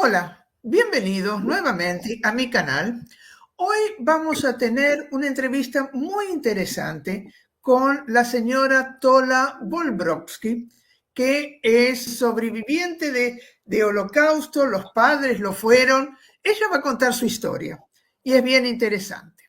Hola, bienvenidos nuevamente a mi canal. Hoy vamos a tener una entrevista muy interesante con la señora Tola Volbrovsky, que es sobreviviente de Holocausto, los padres lo fueron. Ella va a contar su historia y es bien interesante.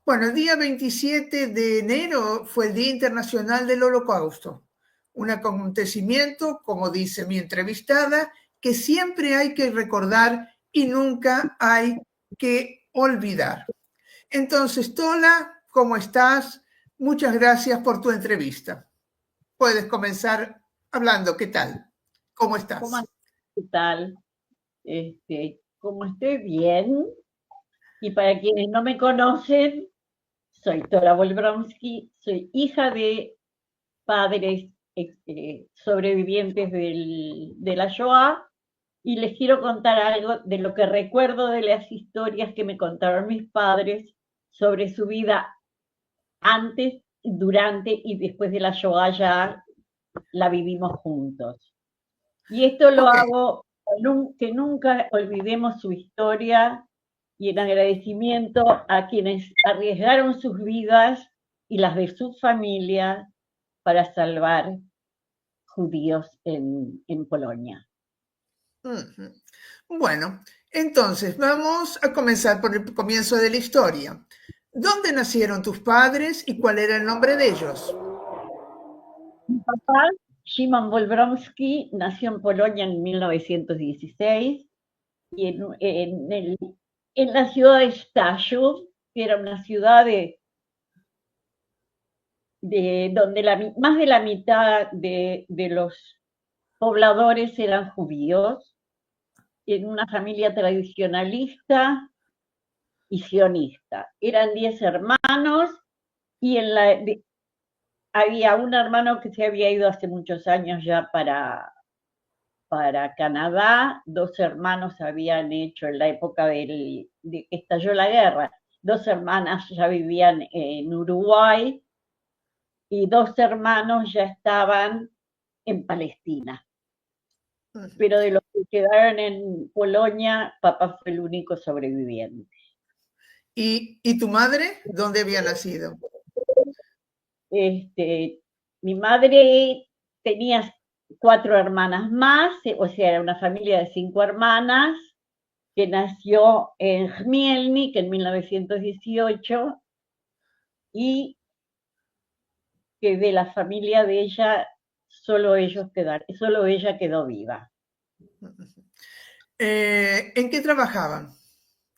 Bueno, el día 27 de enero fue el Día Internacional del Holocausto, un acontecimiento, como dice mi entrevistada, que siempre hay que recordar y nunca hay que olvidar. Entonces, Tola, ¿cómo estás? Muchas gracias por tu entrevista. Puedes comenzar hablando. ¿Qué tal? ¿Cómo ¿Cómo, estás? qué tal? Como estoy bien, y para quienes no me conocen, soy Tora Volbronsky, soy hija de padres sobrevivientes de la Shoah, y les quiero contar algo de lo que recuerdo de las historias que me contaron mis padres sobre su vida antes, durante y después de la Shoah. Ya la vivimos juntos. Y esto lo Ok. hago que nunca olvidemos su historia y en agradecimiento a quienes arriesgaron sus vidas y las de sus familias para salvar judíos en Polonia. Ujú. Bueno, entonces vamos a comenzar por el comienzo de la historia. ¿Dónde nacieron tus padres y cuál era el nombre de ellos? Mi papá, Szymon Wolbromski, nació en Polonia en 1916 y en la ciudad de Staszów, que era una ciudad donde más de la mitad de los pobladores eran judíos, en una familia tradicionalista y sionista. Eran 10 hermanos y había un hermano que se había ido hace muchos años ya para Canadá, dos hermanos habían hecho en la época de que estalló la guerra, dos hermanas ya vivían en Uruguay y dos hermanos ya estaban en Palestina. Ujú. Pero de los que quedaron en Polonia, papá fue el único sobreviviente. ¿Y tu madre? ¿Dónde había nacido? Este, Mi madre tenía cuatro hermanas más, o sea, era una familia de cinco hermanas, que nació en Chmielnik en 1918 y que de la familia de ella solo ella quedó viva. ¿En qué trabajaban?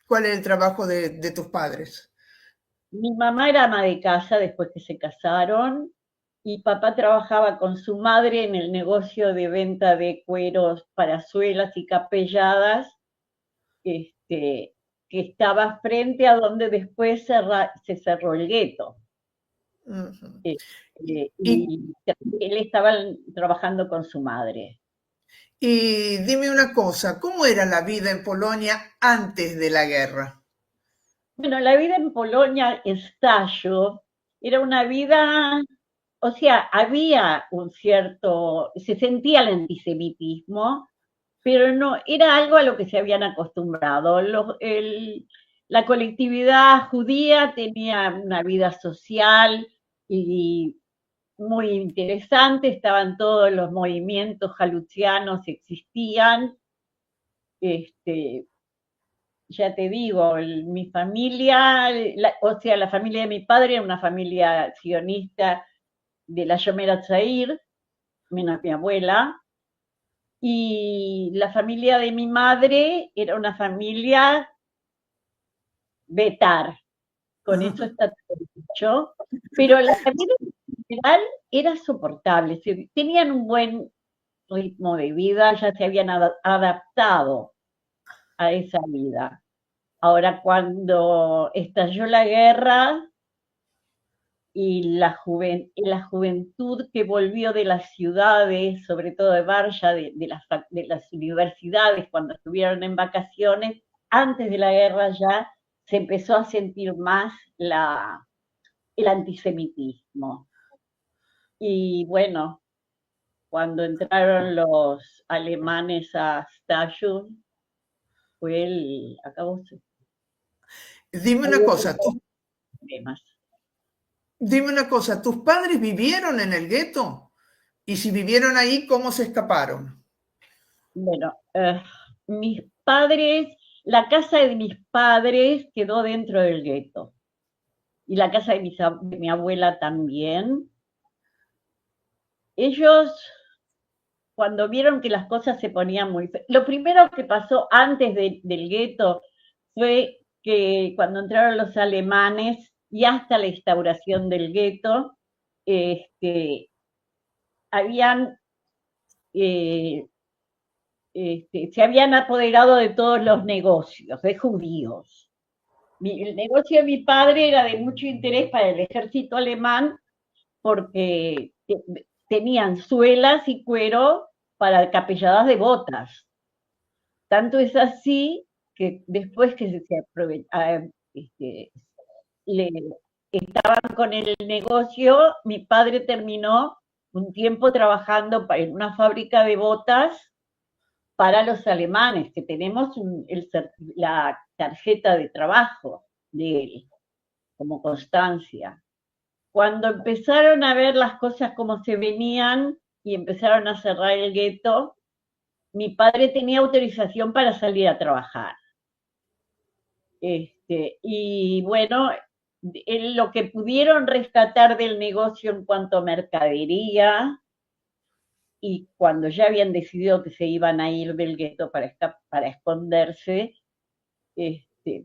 ¿Cuál era el trabajo de tus padres? Mi mamá era ama de casa después que se casaron y papá trabajaba con su madre en el negocio de venta de cueros para suelas y capelladas, este, que estaba frente a donde después se cerró el gueto. Ujú. Y, Y él estaba trabajando con su madre. y dime una cosa, ¿cómo era la vida en Polonia antes de la guerra? Bueno, la vida en Polonia, Estallo, era una vida, o sea, había se sentía el antisemitismo, pero no, era algo a lo que se habían acostumbrado. La colectividad judía tenía una vida social y muy interesante, estaban todos los movimientos jalucianos, existían. Este, ya te digo, mi familia, o sea, la familia de mi padre era una familia sionista de la Yomera Tzair, menos mi abuela, y la familia de mi madre era una familia betar, con eso está todo dicho, pero la vida en general era soportable, tenían un buen ritmo de vida, ya se habían adaptado a esa vida. Ahora, cuando estalló la guerra y la juventud que volvió de las ciudades, sobre todo de Barja, de las universidades, cuando estuvieron en vacaciones, antes de la guerra ya se empezó a sentir más el antisemitismo. Y bueno, cuando entraron los alemanes a Stashun, fue el, acabó su, Dime una hubo cosa, problemas. dime una cosa, ¿tus padres vivieron en el gueto? Y si vivieron ahí, ¿cómo se escaparon? Bueno, mis padres, la casa de mis padres quedó dentro del gueto. Y la casa de mi abuela también. Ellos, cuando vieron que las cosas se ponían muy feas, lo primero que pasó antes del gueto fue que cuando entraron los alemanes y hasta la instauración del gueto, este, habían, eh, se habían apoderado de todos los negocios, de judíos. El negocio de mi padre era de mucho interés para el ejército alemán porque tenían suelas y cuero para capelladas de botas. Tanto es así que después que le estaban con el negocio, mi padre terminó un tiempo trabajando en una fábrica de botas para los alemanes, que tenemos la tarjeta de trabajo de él como constancia. Cuando empezaron a ver las cosas como se venían y empezaron a cerrar el gueto, mi padre tenía autorización para salir a trabajar. Y bueno, lo que pudieron rescatar del negocio en cuanto a mercadería, y cuando ya habían decidido que se iban a ir del gueto para esconderse,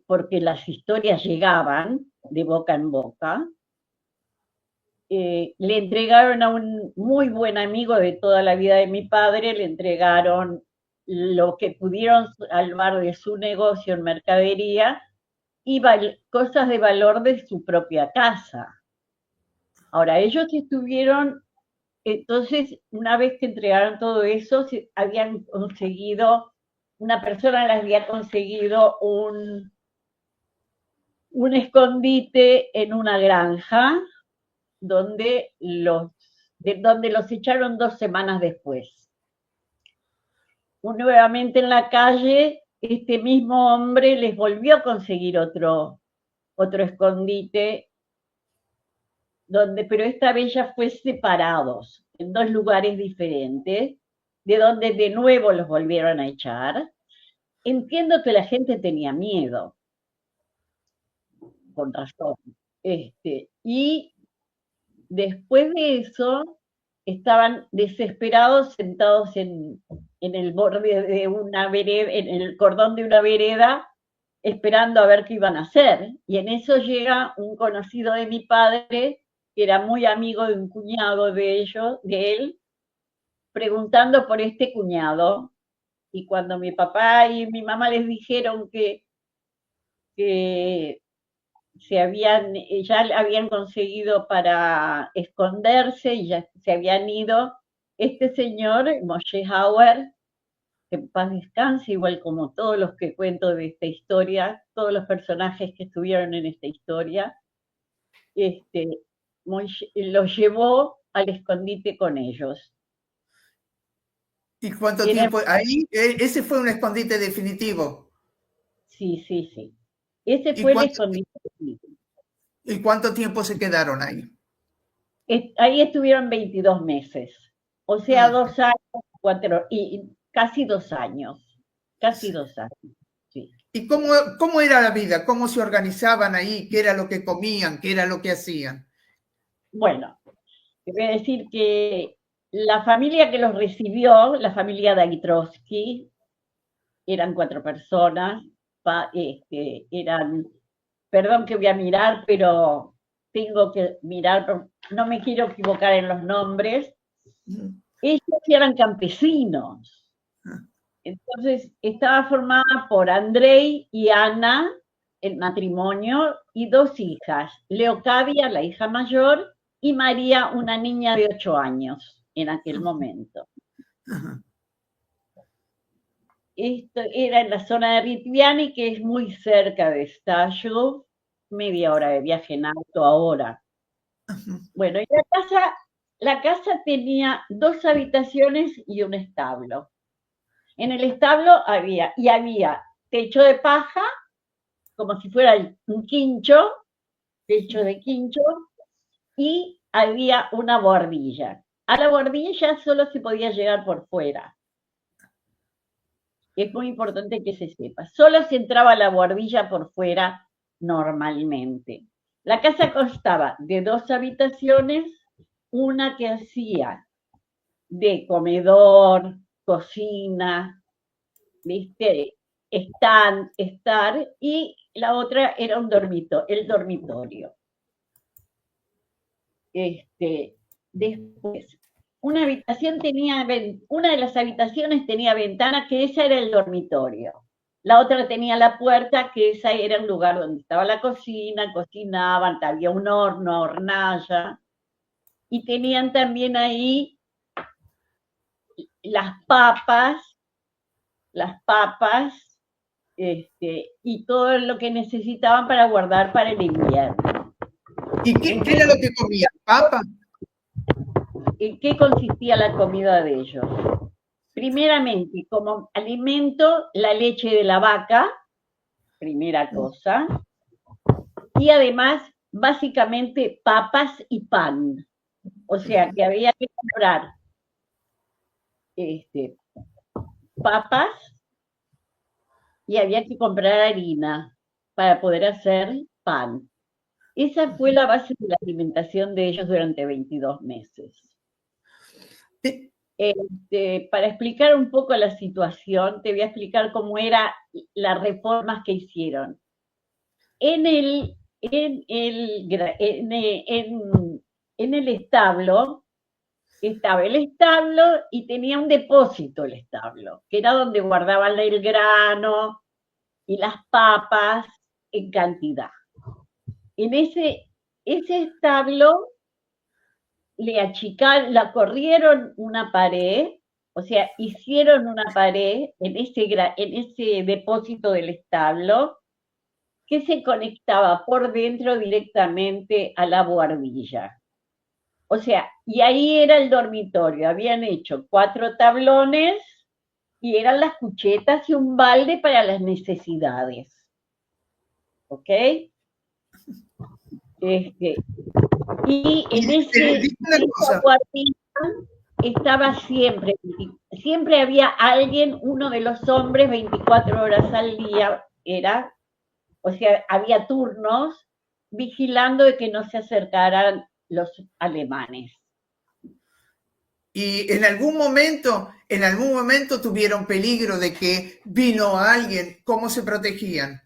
porque las historias llegaban de boca en boca, le entregaron a un muy buen amigo de toda la vida de mi padre, le entregaron lo que pudieron salvar de su negocio en mercadería y cosas de valor de su propia casa. Ahora, ellos estuvieron, entonces, una vez que entregaron todo eso, habían conseguido, una persona les había conseguido un escondite en una granja donde los echaron 2 semanas después. Nuevamente en la calle, este mismo hombre les volvió a conseguir otro escondite, pero esta vez ya fue separados, en 2 lugares diferentes, de donde de nuevo los volvieron a echar. Entiendo que la gente tenía miedo, con razón. Y después de eso, estaban desesperados sentados en el borde de una vereda, en el cordón de una vereda, esperando a ver qué iban a hacer. Y en eso llega un conocido de mi padre, que era muy amigo de un cuñado de él, preguntando por este cuñado. Y cuando mi papá y mi mamá les dijeron que ya habían conseguido para esconderse y ya se habían ido. Este señor, Moshe Hauer, que en paz descanse, igual como todos los que cuento de esta historia, todos los personajes que estuvieron en esta historia, los llevó al escondite con ellos. ¿Y cuánto Tienen, tiempo? Ahí, ese fue un escondite definitivo. sí, sí, sí. Ese ¿Y fue el cuánto, escondite definitivo. y cuánto tiempo se quedaron ahí? Ahí estuvieron 22 meses, o sea, 2 años, y casi 2 años, casi 2 años, sí. ¿Y cómo era la vida? ¿Cómo se organizaban ahí? ¿Qué era lo que comían? ¿Qué era lo que hacían? Bueno, te voy a decir que la familia que los recibió, la familia Dagitrovsky, eran 4 personas, perdón que voy a mirar, pero tengo que mirar, no me quiero equivocar en los nombres. Ellos eran campesinos. Entonces estaba formada por Andrei y Ana, el matrimonio, y 2 hijas, Leocadia, la hija mayor, y María, una niña de 8 años en aquel momento. Esto era en la zona de Ritviani, que es muy cerca de Stasio, media hora de viaje en auto ahora. Bueno, y la casa tenía 2 habitaciones y un establo. En el establo había techo de paja, como si fuera un quincho, techo de quincho, y había una bordilla. A la bordilla solo se podía llegar por fuera. Es muy importante que se sepa. Solo se entraba a la bordilla por fuera normalmente. La casa constaba de 2 habitaciones, una que hacía de comedor, cocina, ¿viste? Estar, y la otra era el dormitorio. Después, una de las habitaciones tenía ventana, que esa era el dormitorio. La otra tenía la puerta, que esa era el lugar donde estaba la cocina, cocinaban, había un horno, hornalla, y tenían también ahí las papas, y todo lo que necesitaban para guardar para el invierno. ¿Y qué era lo que comían? ¿Papa? ¿En qué consistía la comida de ellos? Primeramente, como alimento, la leche de la vaca, primera cosa, y además, básicamente, papas y pan. O sea, que había que comprar papas y había que comprar harina para poder hacer pan. Esa fue la base de la alimentación de ellos durante 22 meses. Para explicar un poco la situación, te voy a explicar cómo eran las reformas que hicieron. En el establo estaba el establo y tenía un depósito el establo, que era donde guardaban el grano y las papas en cantidad. En ese establo la corrieron una pared, o sea, hicieron una pared en ese depósito del establo, que se conectaba por dentro directamente a la buhardilla. O sea, y ahí era el dormitorio. Habían hecho 4 tablones y eran las cuchetas y un balde para las necesidades. ¿Ok? Y en esa buhardilla estaba siempre había alguien, uno de los hombres, 24 horas al día, o sea, había turnos vigilando de que no se acercaran los alemanes. Y en algún momento tuvieron peligro de que vino alguien. ¿Cómo se protegían?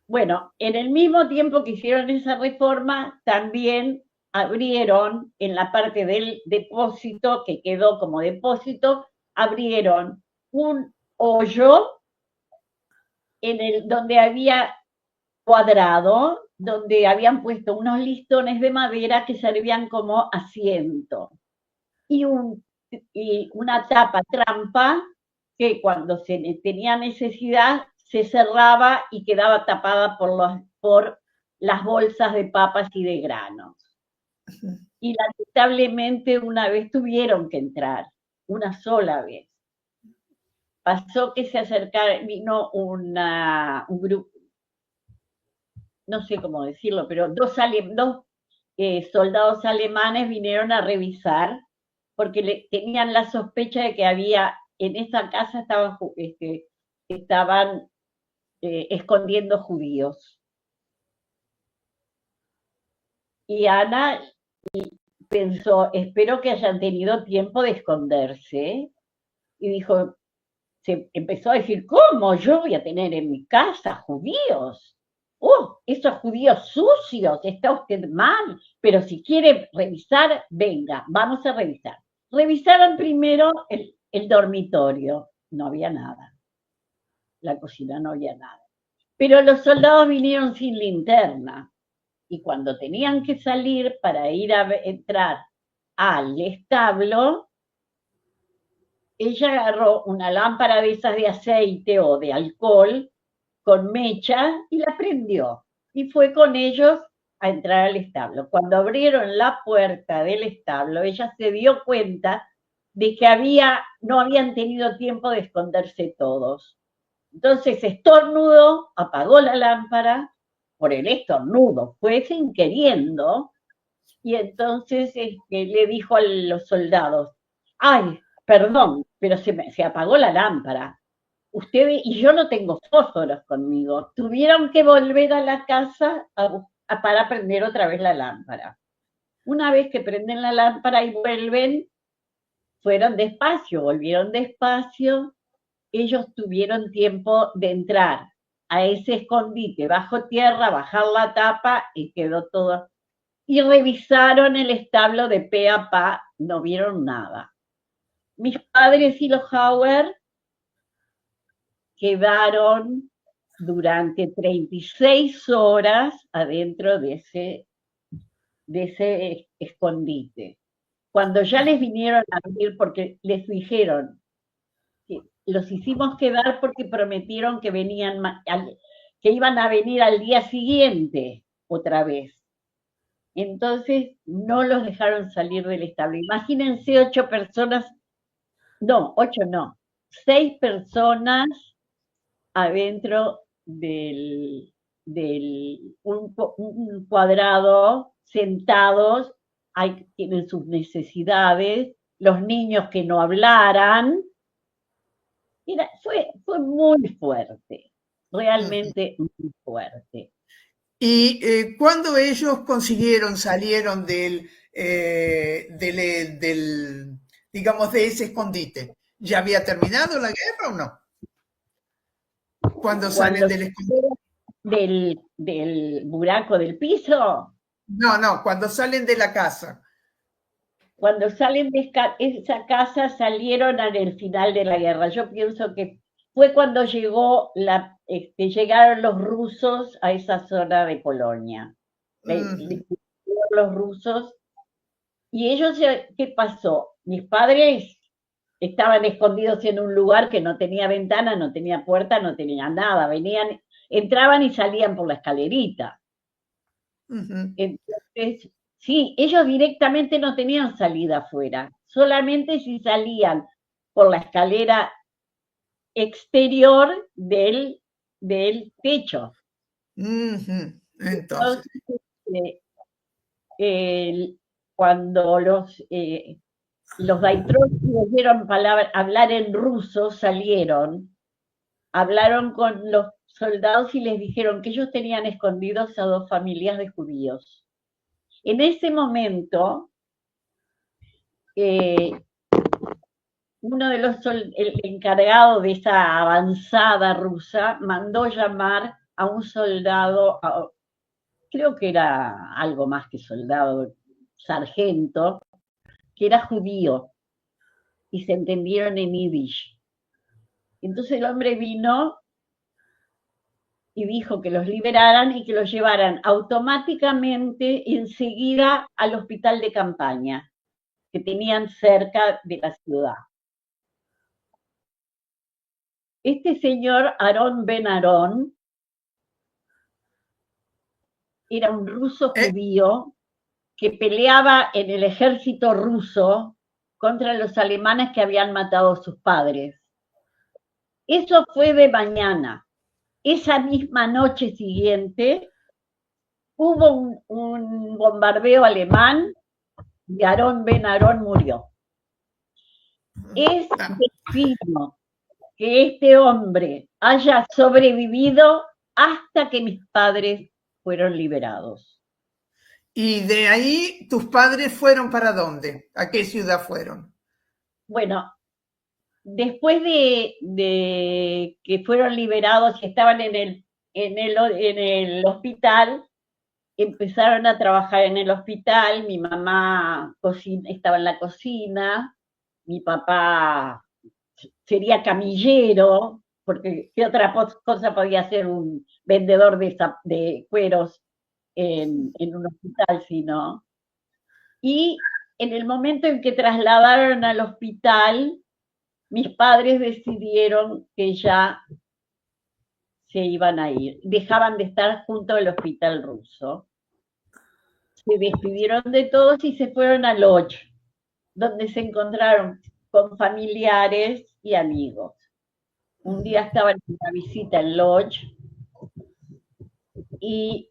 Bueno, en el mismo tiempo que hicieron esa reforma, también abrieron en la parte del depósito, que quedó como depósito, abrieron un hoyo donde había cuadrado, donde habían puesto unos listones de madera que servían como asiento, y una tapa trampa que cuando se tenía necesidad se cerraba y quedaba tapada por las bolsas de papas y de granos. Y lamentablemente una vez tuvieron que entrar, una sola vez. Pasó que se acercaron, vino un grupo, no sé cómo decirlo, pero dos soldados alemanes vinieron a revisar porque tenían la sospecha de que en esa casa estaban escondiendo judíos. Y Ana pensó, espero que hayan tenido tiempo de esconderse, y dijo, se empezó a decir, ¿cómo yo voy a tener en mi casa judíos? ¡Oh, esos judíos sucios! Está usted mal, pero si quiere revisar, venga, vamos a revisar. Revisaron primero el dormitorio, no había nada. La cocina no había nada. Pero los soldados vinieron sin linterna, y cuando tenían que salir para ir a entrar al establo, ella agarró una lámpara de esas de aceite o de alcohol con mecha y la prendió. Y fue con ellos a entrar al establo. Cuando abrieron la puerta del establo, ella se dio cuenta de que no habían tenido tiempo de esconderse todos. Entonces estornudó, apagó la lámpara por el estornudo, fue sin queriendo, y entonces le dijo a los soldados, ay, perdón, pero se apagó la lámpara. Ustedes y yo no tengo fósforos conmigo. Tuvieron que volver a la casa para prender otra vez la lámpara. Una vez que prenden la lámpara y vuelven, fueron despacio, volvieron despacio. Ellos tuvieron tiempo de entrar a ese escondite bajo tierra, bajar la tapa y quedó todo. Y revisaron el establo de pe a pa, no vieron nada. Mis padres y los Hauer quedaron durante 36 horas adentro de ese escondite. Cuando ya les vinieron a abrir, porque les dijeron que los hicimos quedar porque prometieron que venían, que iban a venir al día siguiente otra vez. Entonces no los dejaron salir del establo. Imagínense 8 personas, no, 8 no, 6 personas adentro un cuadrado, sentados, tienen sus necesidades, los niños que no hablaran. Fue muy fuerte, realmente muy fuerte. ¿Y cuándo ellos salieron digamos, de ese escondite? ¿Ya había terminado la guerra o no? Cuando salen Cuando del escondite. del buraco del piso, No, cuando salen de la casa. cuando salen de esa casa salieron en el final de la guerra. Yo pienso que fue cuando llegaron los rusos a esa zona de Polonia. Los rusos. Y ellos, ¿qué pasó? Mis padres estaban escondidos en un lugar que no tenía ventana, no tenía puerta, no tenía nada. Entraban y salían por la escalerita. Entonces, sí, ellos directamente no tenían salida afuera, solamente si salían por la escalera exterior del techo. Entonces. Cuando los Daitroski oyeron hablar en ruso, hablaron con los soldados y les dijeron que ellos tenían escondidos a 2 familias de judíos. En ese momento, uno de el encargado de esa avanzada rusa mandó llamar a un soldado, creo que era algo más que soldado, sargento, que era judío, y se entendieron en yiddish. Entonces el hombre vino y dijo que los liberaran y que los llevaran automáticamente enseguida al hospital de campaña que tenían cerca de la ciudad. Este señor Aarón Ben Aarón era un ruso judío que peleaba en el ejército ruso contra los alemanes que habían matado a sus padres. Eso fue de mañana. Esa misma noche siguiente hubo un bombardeo alemán y Aarón Ben Aarón murió. Es destino que este hombre haya sobrevivido hasta que mis padres fueron liberados. ¿Y de ahí tus padres fueron para dónde? ¿A qué ciudad fueron? Bueno, después de que fueron liberados y estaban en el hospital, empezaron a trabajar en el hospital. Mi mamá estaba en la cocina, mi papá sería camillero, porque ¿qué otra cosa podía ser un vendedor de cueros en un hospital, sino? Y en el momento en que trasladaron al hospital, mis padres decidieron que ya se iban a ir, dejaban de estar junto al hospital ruso. Se despidieron de todos y se fueron a Lodz, donde se encontraron con familiares y amigos. Un día estaban en una visita en Lodge y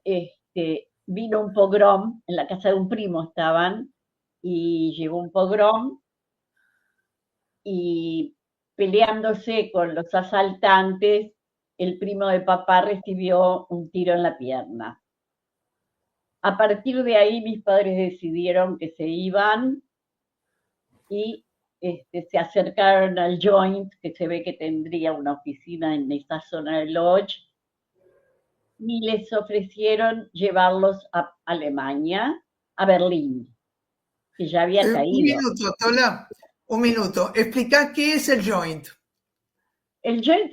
vino un pogrom, en la casa de un primo estaban, y llegó un pogrom y peleándose con los asaltantes, el primo de papá recibió un tiro en la pierna. A partir de ahí mis padres decidieron que se iban y se acercaron al Joint, que se ve que tendría una oficina en esa zona de Lodge, y les ofrecieron llevarlos a Alemania, a Berlín, que ya había Un caído. minuto, Tola, un minuto. Explica qué es el joint. El Joint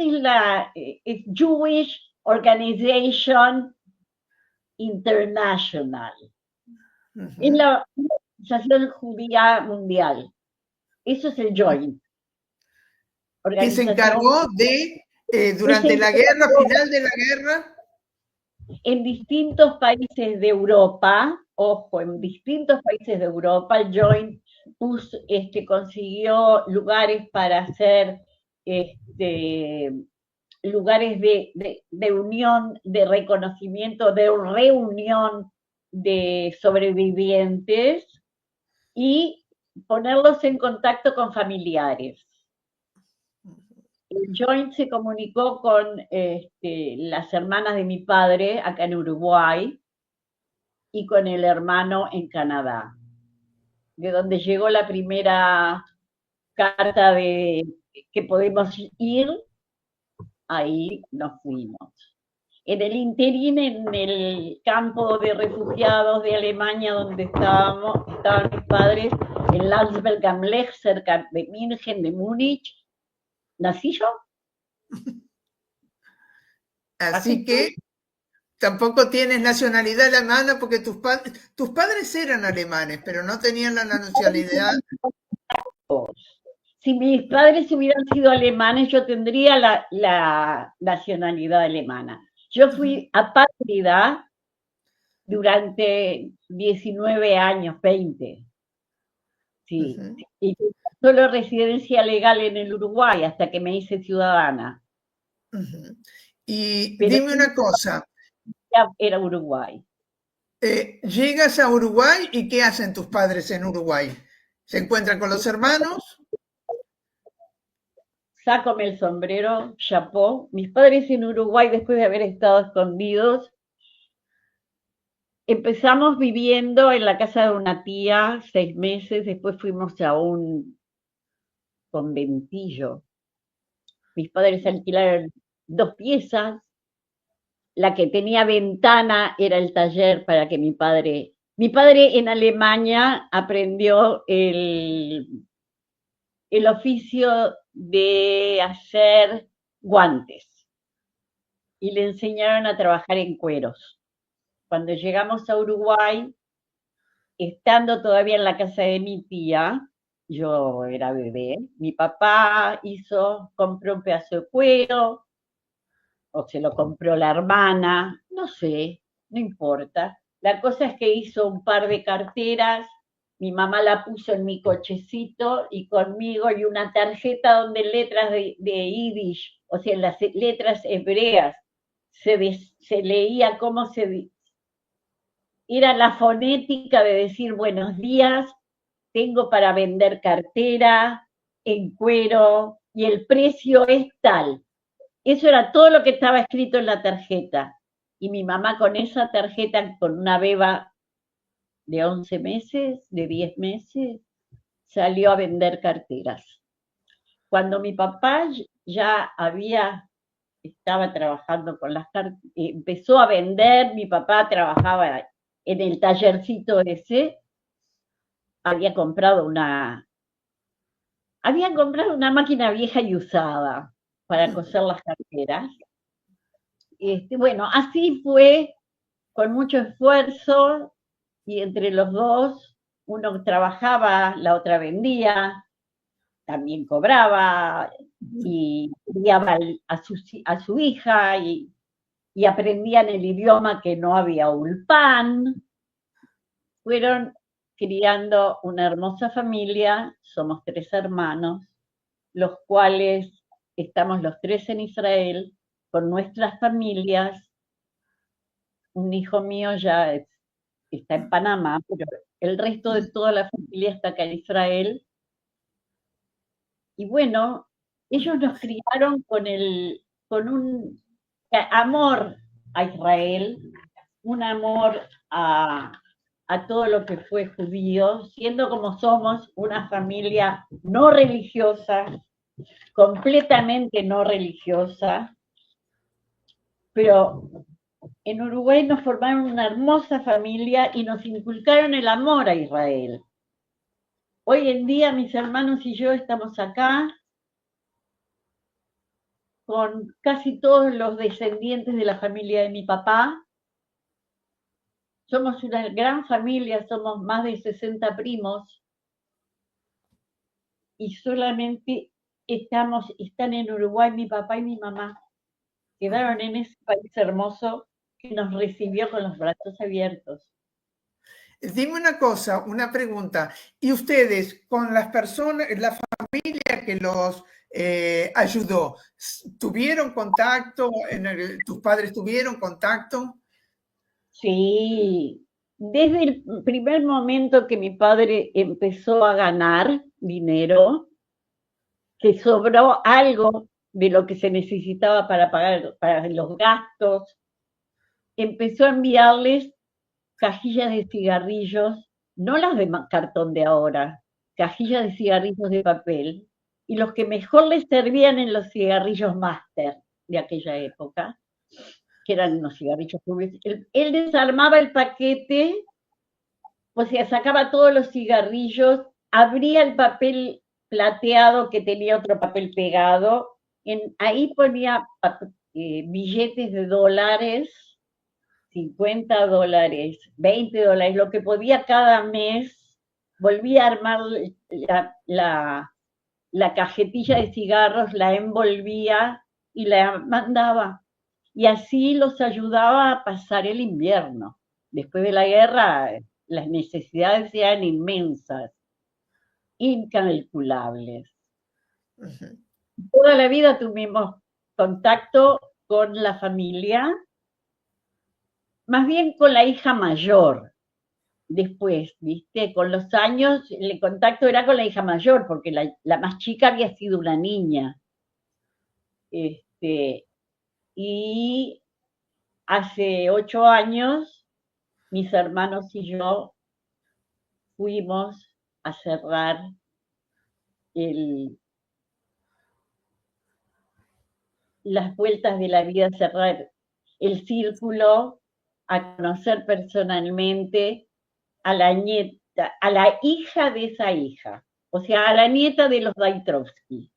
es Jewish Organization International. Es Ujú. la Organización Judía Mundial. Eso es el Joint. Que se Organización encargó de, que se durante la guerra, encargó final de la guerra. en distintos países de Europa, ojo, en distintos países de Europa, el Joint consiguió lugares para hacer lugares de unión, de reconocimiento, de reunión de sobrevivientes y ponerlos en contacto con familiares. El Joint se comunicó con las hermanas de mi padre acá en Uruguay y con el hermano en Canadá, de donde llegó la primera carta de que podemos ir, ahí nos fuimos. En el interín, en el campo de refugiados de Alemania donde estaban mis padres, en Landsberg am Lech, cerca de München, de Múnich, nací yo. Así Así fue. que tampoco tienes nacionalidad alemana porque tus padres eran alemanes, pero no tenían la nacionalidad. Si mis padres hubieran sido alemanes, yo tendría la nacionalidad alemana. Yo fui apátrida durante 19 años, 20, sí, Ujú, y solo residencia legal en el Uruguay hasta que me hice ciudadana, ujú. Y pero dime una cosa, ya era Uruguay. llegas a Uruguay y ¿qué hacen tus padres en Uruguay? ¿Se encuentran con los hermanos? Sácome el sombrero, chapó. Mis padres en Uruguay, después de haber estado escondidos, empezamos viviendo en la casa de una tía 6 meses, después fuimos a un conventillo. Mis padres alquilaron 2 piezas, la que tenía ventana era el taller para que mi padre en Alemania aprendió el oficio de hacer guantes y le enseñaron a trabajar en cueros. Cuando llegamos a Uruguay, estando todavía en la casa de mi tía, yo era bebé, mi papá compró un pedazo de cuero, o se lo compró la hermana, no sé, no importa. La cosa es que hizo un par de carteras, mi mamá la puso en mi cochecito y conmigo y una tarjeta donde letras de Yiddish, o sea, las letras hebreas, se leía cómo era la fonética de decir buenos días, tengo para vender cartera en cuero y el precio es tal. Eso era todo lo que estaba escrito en la tarjeta. Y mi mamá con esa tarjeta, con una beba de 11 meses, de 10 meses, salió a vender carteras. Cuando mi papá ya estaba trabajando con las carteras, empezó a vender, mi papá trabajaba en el tallercito ese, había comprado habían comprado una máquina vieja y usada para coser las carteras. Bueno, así fue con mucho esfuerzo y entre los dos, uno trabajaba, la otra vendía, también cobraba y criaba a su hija y aprendían el idioma que no había ulpan. Fueron criando una hermosa familia, somos 3 hermanos, los cuales estamos los tres en Israel con nuestras familias. Un hijo mío ya está en Panamá, pero el resto de toda la familia está acá en Israel. Y bueno, ellos nos criaron con un amor a Israel, un amor a todo lo que fue judío, siendo como somos una familia no religiosa, completamente no religiosa, pero en Uruguay nos formaron una hermosa familia y nos inculcaron el amor a Israel. Hoy en día mis hermanos y yo estamos acá con casi todos los descendientes de la familia de mi papá. Somos una gran familia, somos más de 60 primos y solamente están en Uruguay mi papá y mi mamá. Quedaron en ese país hermoso que nos recibió con los brazos abiertos. Dime una cosa, una pregunta. ¿Y ustedes, con las personas, la familia que los ayudó, tuvieron contacto? ¿Tus padres tuvieron contacto? Sí, desde el primer momento que mi padre empezó a ganar dinero, que sobró algo de lo que se necesitaba para pagar para los gastos, empezó a enviarles cajillas de cigarrillos, no las de cartón de ahora, cajillas de cigarrillos de papel, y los que mejor les servían en los cigarrillos Master de aquella época, que eran unos cigarrillos rubios. Él desarmaba el paquete, o sea, sacaba todos los cigarrillos, abría el papel plateado que tenía otro papel pegado, ahí ponía billetes de dólares, $50, $20, lo que podía cada mes, volvía a armar la cajetilla de cigarros, la envolvía y la mandaba. Y así los ayudaba a pasar el invierno. Después de la guerra, las necesidades eran inmensas, incalculables. Ujú. Toda la vida tuvimos contacto con la familia, más bien con la hija mayor. Después, viste, con los años el contacto era con la hija mayor, porque la más chica había sido una niña. Este, y hace 8 años, mis hermanos y yo fuimos a cerrar el, las vueltas de la vida, cerrar el círculo, a conocer personalmente a la nieta, a la hija de esa hija, o sea, a la nieta de los Daitrovsky.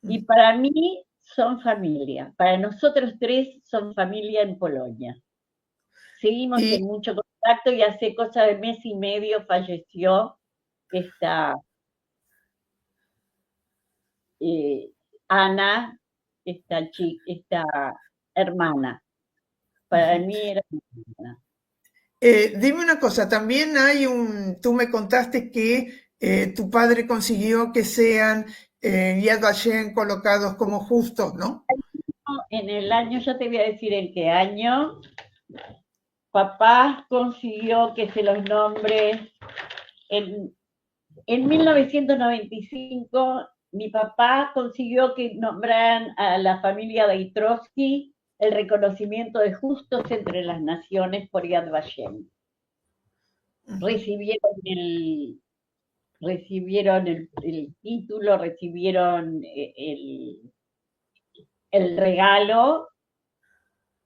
Y para mí son familia, para nosotros tres son familia en Polonia. Seguimos Y en mucho contacto y hace cosa de mes y medio falleció esta eh, Ana, esta hermana. Para mí era mi hermana. dime una cosa, también hay tú me contaste que tu padre consiguió que sean Yad Vashem colocados como justos, ¿no? En el año, ya te voy a decir en qué año, papá consiguió que se los nombre en, en 1995. Mi papá consiguió que nombraran a la familia Daitrovsky el reconocimiento de justos entre las naciones por Yad Vashem. Recibieron el título, recibieron el regalo,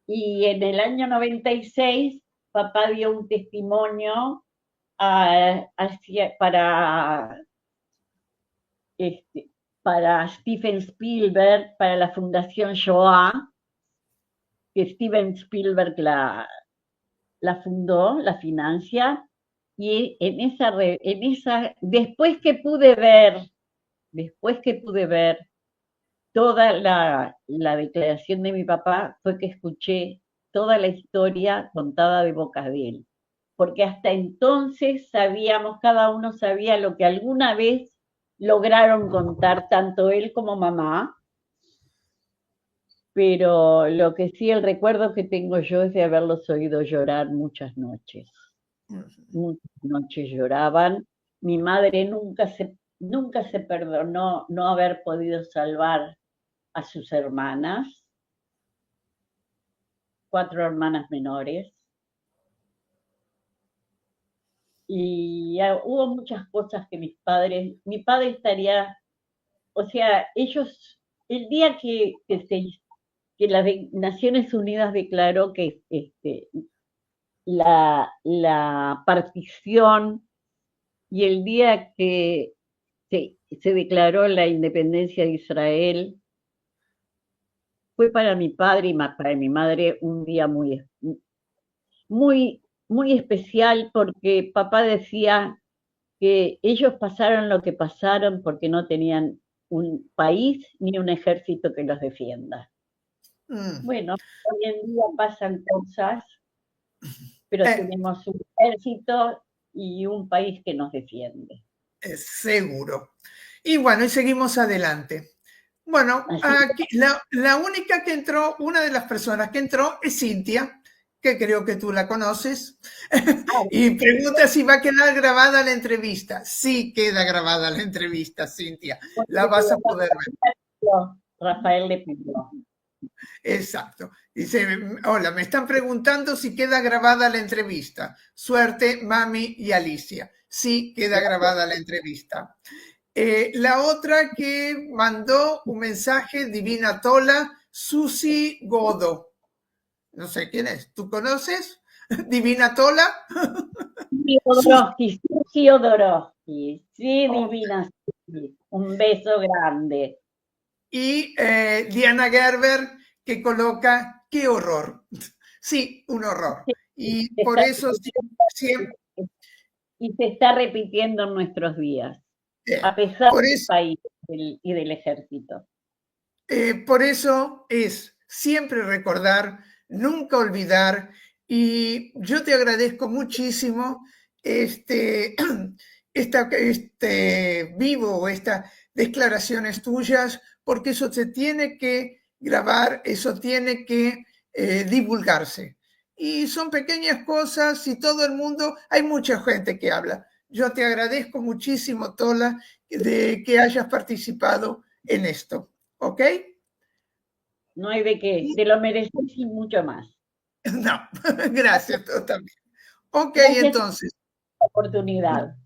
y en el año 96 papá dio un testimonio para, este, para Steven Spielberg, para la Fundación Shoah, que Steven Spielberg la fundó, la financia, y después que pude ver toda la declaración de mi papá, fue que escuché toda la historia contada de boca de él. Porque hasta entonces sabíamos, cada uno sabía lo que alguna vez lograron contar, tanto él como mamá, pero lo que sí, el recuerdo que tengo yo es de haberlos oído llorar muchas noches. Muchas noches lloraban. Mi madre nunca se perdonó no haber podido salvar a sus hermanas, 4 hermanas menores. Y hubo muchas cosas que mi padre estaría, o sea, ellos, el día que las Naciones Unidas declaró que la partición y el día que se declaró la independencia de Israel, fue para mi padre y para mi madre un día muy especial porque papá decía que ellos pasaron lo que pasaron porque no tenían un país ni un ejército que los defienda. Mm. Bueno, hoy en día pasan cosas, pero Eh, tenemos un ejército y un país que nos defiende. Seguro. Y bueno, y seguimos adelante. Bueno, Así aquí, la única que entró, una de las personas que entró es Cintia, que creo que tú la conoces, y pregunta si va a quedar grabada la entrevista. Sí queda grabada la entrevista, Cintia. La vas a poder ver. Rafael le pidió. Exacto. Dice, hola, me están preguntando si queda grabada la entrevista. Suerte, mami y Alicia. Sí queda grabada la entrevista. La otra que mandó un mensaje, Divina Tola, Susi Godo. No sé quién es. ¿Tú conoces? Divina Tola. Susi Odorovsky, sí, Oh. divina, Susi. Un beso grande. Y Diana Gerber que coloca, qué horror. Sí, un horror. Y Se por está eso siempre, y se está repitiendo en nuestros días, a eh, pesar por del eso, país y del ejército. por eso es siempre recordar, nunca olvidar, y yo te agradezco muchísimo este, vivo, estas declaraciones tuyas, porque eso se tiene que grabar, eso tiene que divulgarse. Y son pequeñas cosas y todo el mundo, hay mucha gente que habla. Yo te agradezco muchísimo, Tola, de que hayas participado en esto. ¿Ok? No hay de qué, te lo mereces y mucho más. No, gracias, tú también. Ok, Gracias por entonces, la oportunidad.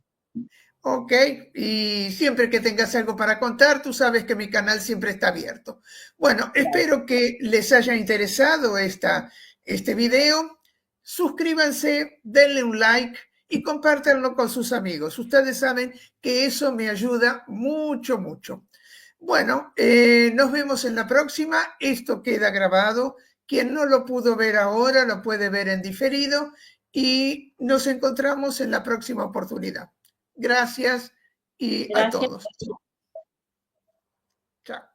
ok, y siempre que tengas algo para contar, tú sabes que mi canal siempre está abierto. Bueno, espero que les haya interesado este video. Suscríbanse, denle un like y compártanlo con sus amigos. Ustedes saben que eso me ayuda mucho, mucho. Bueno, nos vemos en la próxima. Esto queda grabado. Quien no lo pudo ver ahora lo puede ver en diferido y nos encontramos en la próxima oportunidad. Gracias y a Gracias. todos. Chao.